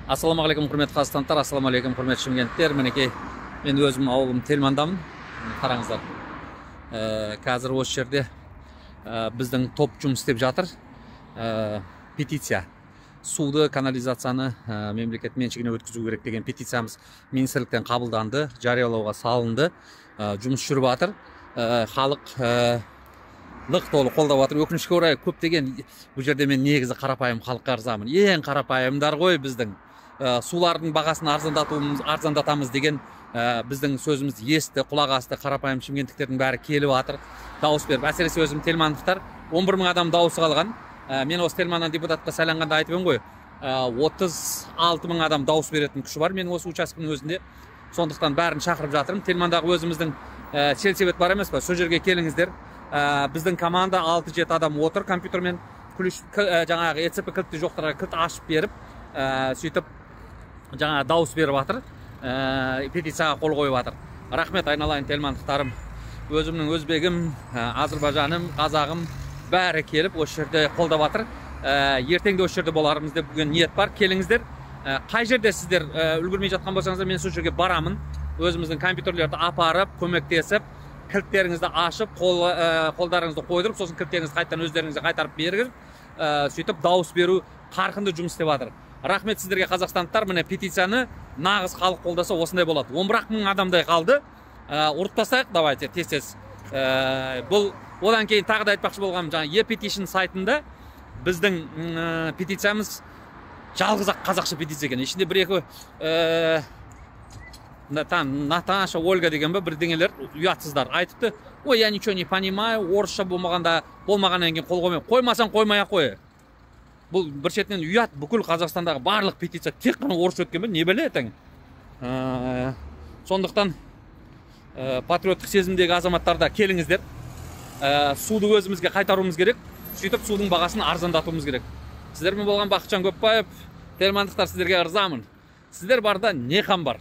Ассалаумағалейкум құрметті қазақстандықтар, ассалаумағалейкум құрметті шымкенттер. Мінекей мен өзім ауылым Тельмандамын. Қараңыздар. Қазір осы жерде біздің топ жұмыс істеп жатыр. Петиция. Суды, канализацияны мемлекет меншігіне өткізу керек деген петициямыз министрліктен қабылданды, жариялауға салынды. Жұмыс жүріп жатыр. Халық лық толы қолдап жатыр. Өкінішке орай көптеген бұл жерде мен негізі қарапайым халыққа арзамын. Ең қарапайымдар ғой біздің. Сулардың бағасын арзандатамыз деген біздің сөзіміз есті, құлақ асты, қарапайым шымкенттіктердің бәрі келіп жатыр. Дауыс беріп, әсіресе өзім тельмандықтар 11 мың адам дауысы қалған. Мен осы Тельманнан депутатқа сайланғанда айтып едім ғой, 36 мың адам дауыс беретін күші бар мен осы учаскенің өзінде. Сондықтан бәрін шақырып жатырмын. Тельмандағы өзіміздің сельсовет бар емес па? Сол жерге келіңіздер. Біздің команда 6-7 адам отыр, компьютермен жаңағы ЕЦП кілтті жоқтарға кілт ашып беріп, сөйтіп жаңағы дауыс беріп жатыр, петицияға қол қойып жатыр. Рахмет айналайын тельмандықтарым. Өзімнің өзбегім, Азербайжаным, қазағым бәрі келіп осы жерде қолдап жатыр. Ертеңде осы жерде боларымыз деп бүгін ниет бар. Келіңіздер. Қай жерде сіздер үлгермей жатқан болсаңыздар, мен сол жерге барамын. Өзіміздің компьютерлерді апарып, көмектесіп, кілттеріңізді ашып, қолдарыңызды қойдырып, сосын кілттеріңізді қайтадан өздеріңізге қайтарып беріп, сөйтіп дауыс беру қарқынды жұмыс істеп жатыр. Рахмет сіздерге қазақстандықтар. Міне петицияны нағыз халық қолдаса осындай болады. 11 мың адамдай қалды. Ұрып тастайық, давайте тез-тез. Бұл одан кейін тағы да айтпақшы болғаным, жаңа e-petition сайтында біздің петициямыз жалғыз-ақ қазақша петиция екен. Ішінде бір-екі Наташа, Ольга деген бірдеңелер ұятсыздар айтыпты. Ой, я ничего не понимаю, орысша болмағаннан кейін қол қоймай. Қоймасаң қоймай-ақ қой. Бұл бір шетінен ұят, бүкіл Қазақстандағы барлық петиция тек қана орысша өткен бе, не білетің? Сондықтан патриоттық сезімдегі азаматтарда келіңіздер. Суды өзімізге қайтаруымыз керек. Сөйтіп судың бағасын арзандатуымыз керек. Сіздермен болған Бақытжан Көпбаев, тельмандықтар, сіздерге ырзамын. Сіздер барда не қам бар?